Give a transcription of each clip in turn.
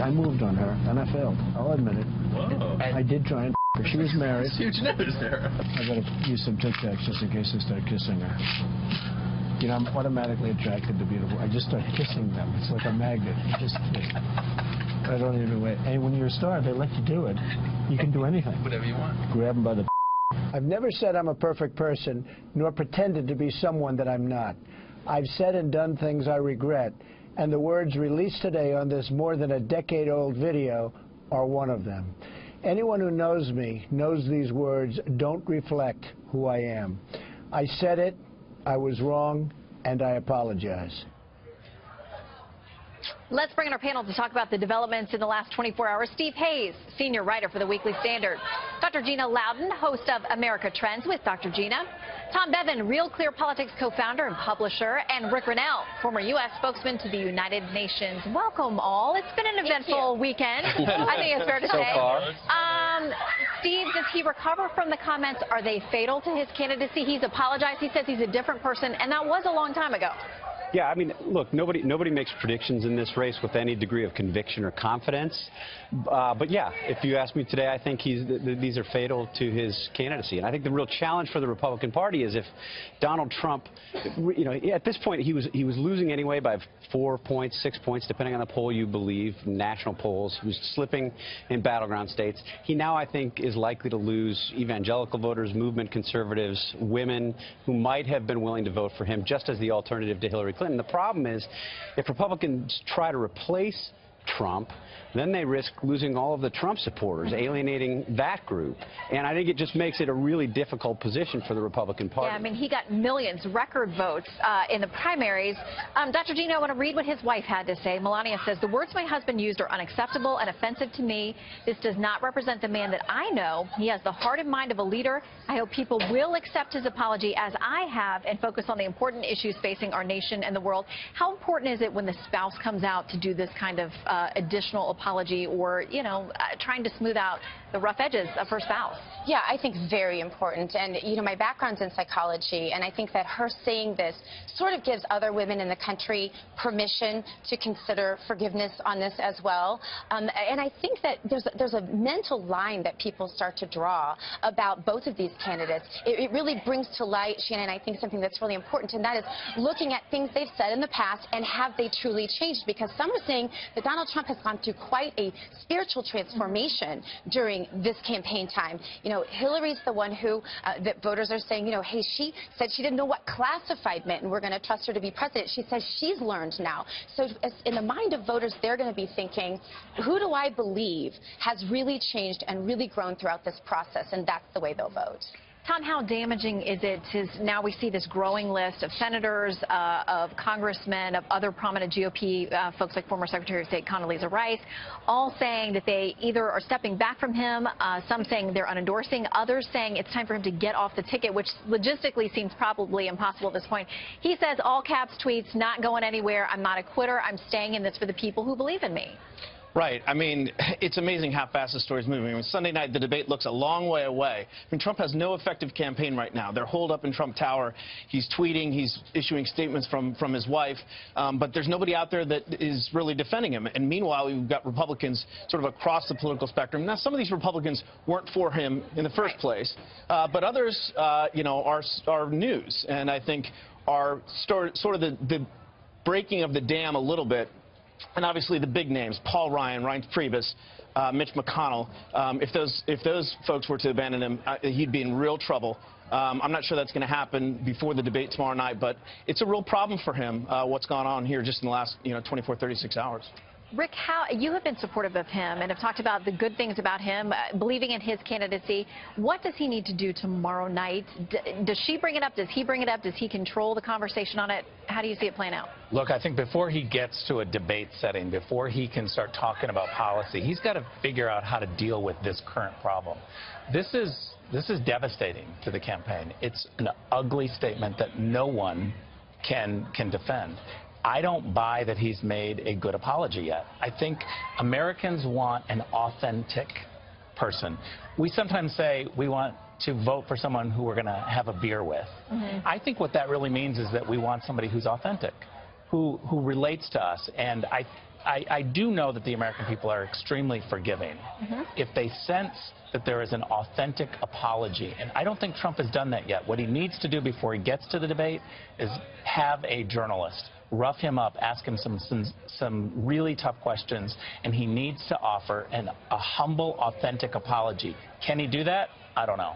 I moved on her, and I failed. I'll admit it. Whoa. I did try and her. She was married. Huge news there. I gotta use some Tic Tacs just in case I start kissing her. You know, I'm automatically attracted to beautiful. I just start kissing them. It's like a magnet. I don't even wait. And when you're a star, they let you do it. You can do anything. Whatever you want. Grab them by the... I've never said I'm a perfect person, nor pretended to be someone that I'm not. I've said and done things I regret, and the words released today on this more than a decade-old video are one of them. Anyone who knows me knows these words don't reflect who I am. I said it, I was wrong, and I apologize. Let's bring in our panel to talk about the developments in the last 24 hours. Steve Hayes, senior writer for the Weekly Standard. Dr. Gina Loudon, host of America Trends with Dr. Gina. Tom Bevan, Real Clear Politics co-founder and publisher. And Rick Rennell, former U.S. spokesman to the United Nations. Welcome all. It's been an eventful weekend, I think it's fair to say. Steve, does he recover from the comments? Are they fatal to his candidacy? He's apologized. He says he's a different person, and that was a long time ago. Yeah, I mean, look, nobody makes predictions in this race with any degree of conviction or confidence. But yeah, if you ask me today, I think these are fatal to his candidacy. And I think the real challenge for the Republican Party is if Donald Trump, you know, at this point he was losing anyway by 4 points, 6 points, depending on the poll you believe, national polls. He was slipping in battleground states. He now, I think, is likely to lose evangelical voters, movement conservatives, women who might have been willing to vote for him just as the alternative to Hillary Clinton. The problem is, if Republicans try to replace Trump, then they risk losing all of the Trump supporters, alienating that group. And I think it just makes it a really difficult position for the Republican Party. Yeah, I mean, he got millions, record votes in the primaries. Dr. Gino, I want to read what his wife had to say. Melania says, the words my husband used are unacceptable and offensive to me. This does not represent the man that I know. He has the heart and mind of a leader. I hope people will accept his apology as I have and focus on the important issues facing our nation and the world. How important is it when the spouse comes out to do this kind of additional apology or, you know, trying to smooth out the rough edges of her spouse? Yeah, I think very important. And, you know, my background's in psychology, and I think that her saying this sort of gives other women in the country permission to consider forgiveness on this as well. And I think that there's a mental line that people start to draw about both of these candidates. It really brings to light, Shannon, I think something that's really important, and that is looking at things they've said in the past and have they truly changed? Because some are saying that Donald Trump has gone through quite a spiritual transformation during this campaign time. You know, Hillary's the one who, that voters are saying, you know, hey, she said she didn't know what classified meant and we're going to trust her to be president. She says she's learned now. So in the mind of voters, they're going to be thinking, who do I believe has really changed and really grown throughout this process? And that's the way they'll vote. Tom, how damaging is it to now we see this growing list of senators, of congressmen, of other prominent GOP folks like former Secretary of State Condoleezza Rice, all saying that they either are stepping back from him, some saying they're unendorsing, others saying it's time for him to get off the ticket, which logistically seems probably impossible at this point. He says, all caps tweets, not going anywhere, I'm not a quitter, I'm staying in this for the people who believe in me. Right. I mean, it's amazing how fast the story's moving. I mean, Sunday night, the debate looks a long way away. I mean, Trump has no effective campaign right now. They're holed up in Trump Tower. He's tweeting. He's issuing statements from his wife. But there's nobody out there that is really defending him. And meanwhile, we've got Republicans sort of across the political spectrum. Now, some of these Republicans weren't for him in the first place. But others, you know, are news. And I think are sort of the breaking of the dam a little bit. And obviously the big names, Paul Ryan, Reince Priebus, Mitch McConnell, if those folks were to abandon him, he'd be in real trouble. I'm not sure that's going to happen before the debate tomorrow night, but it's a real problem for him, what's gone on here just in the last 24, 36 hours. Rick, you have been supportive of him and have talked about the good things about him, believing in his candidacy. What does he need to do tomorrow night? Does she bring it up? Does he bring it up? Does he control the conversation on it? How do you see it playing out? Look, I think before he gets to a debate setting, before he can start talking about policy, he's got to figure out how to deal with this current problem. This is devastating to the campaign. It's an ugly statement that no one can defend. I don't buy that he's made a good apology yet. I think Americans want an authentic person. We sometimes say we want to vote for someone who we're going to have a beer with. I think what that really means is that we want somebody who's authentic, who relates to us. And I do know that the American people are extremely forgiving. If they sense that there is an authentic apology, and I don't think Trump has done that yet. What he needs to do before he gets to the debate is have a journalist rough him up, ask him some really tough questions, and he needs to offer a humble, authentic apology. Can he do that? I don't know.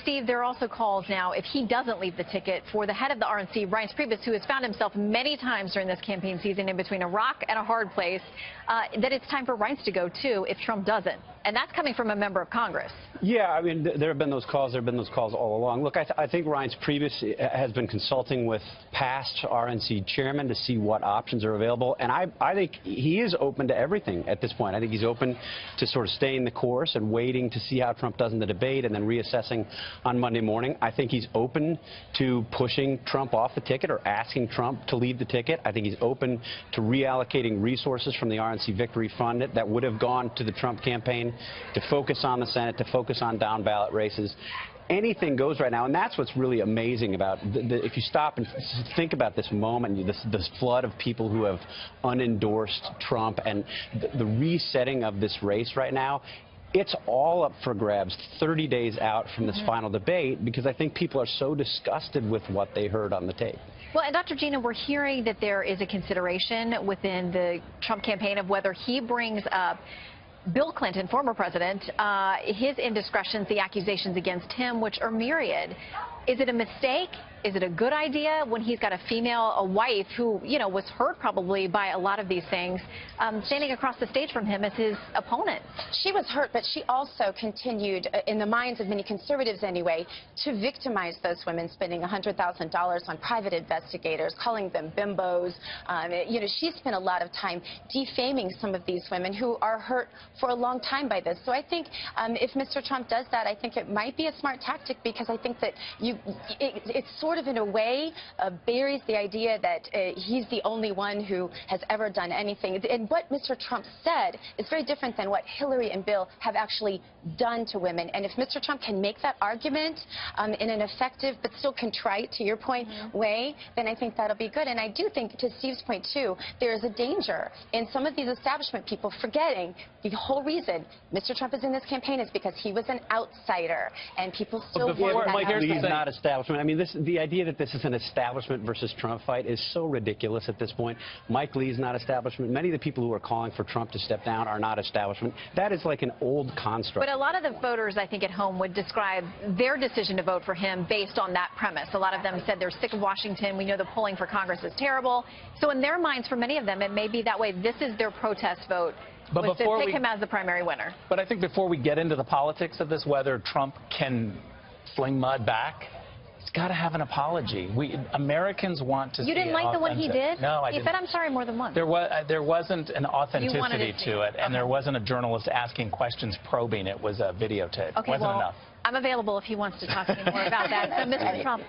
Steve, there are also calls now, if he doesn't leave the ticket, for the head of the RNC, Reince Priebus, who has found himself many times during this campaign season in between a rock and a hard place, that it's time for Reince to go, too, if Trump doesn't. And that's coming from a member of Congress. Yeah, I mean, there have been those calls. There have been those calls all along. Look, I think Reince Priebus has been consulting with past RNC chairmen to see what options are available. And I think he is open to everything at this point. I think he's open to sort of staying the course and waiting to see how Trump does in the debate and then reassessing on Monday morning. I think he's open to pushing Trump off the ticket or asking Trump to leave the ticket. I think he's open to reallocating resources from the RNC Victory Fund that would have gone to the Trump campaign to focus on the Senate, to focus on down-ballot races. Anything goes right now, and that's what's really amazing about if you stop and think about this moment, this flood of people who have unendorsed Trump and the resetting of this race right now. It's all up for grabs 30 days out from this final debate, because I think people are so disgusted with what they heard on the tape. Well, and Dr. Gina, we're hearing that there is a consideration within the Trump campaign of whether he brings up Bill Clinton, former president, his indiscretions, the accusations against him, which are myriad. Is it a mistake? Is it a good idea when he's got a wife who, you know, was hurt probably by a lot of these things, standing across the stage from him as his opponent? She was hurt, but she also continued, in the minds of many conservatives anyway, to victimize those women, spending $100,000 on private investigators, calling them bimbos. You know, she spent a lot of time defaming some of these women who are hurt for a long time by this. So I think if Mr. Trump does that, I think it might be a smart tactic, because I think that it's sort of in a way buries the idea that he's the only one who has ever done anything. And what Mr. Trump said is very different than what Hillary and Bill have actually done to women. And if Mr. Trump can make that argument in an effective but still contrite, to your point, way, then I think that'll be good. And I do think, to Steve's point too, there is a danger in some of these establishment people forgetting the whole reason Mr. Trump is in this campaign is because he was an outsider, and people still want that. Mike Lee's not establishment. I mean, the idea that this is an establishment versus Trump fight is so ridiculous at this point. Mike Lee's not establishment. Many of the people who are calling for Trump to step down are not establishment. That is like an old construct. But a lot of the voters, I think, at home would describe their decision to vote for him based on that premise. A lot of them said they're sick of Washington. We know the polling for Congress is terrible. So in their minds, for many of them, it may be that way. This is their protest vote. But was to pick him as the primary winner. But I think before we get into the politics of this, whether Trump can fling mud back, he's got to have an apology. Americans want to see. You didn't like the one he did? No, I didn't. He said, "I'm sorry," more than once. There wasn't an authenticity to it, and there wasn't a journalist asking questions, probing. It was a videotape. Okay, it wasn't enough. I'm available if he wants to talk to me more about that. So, Mr. Trump,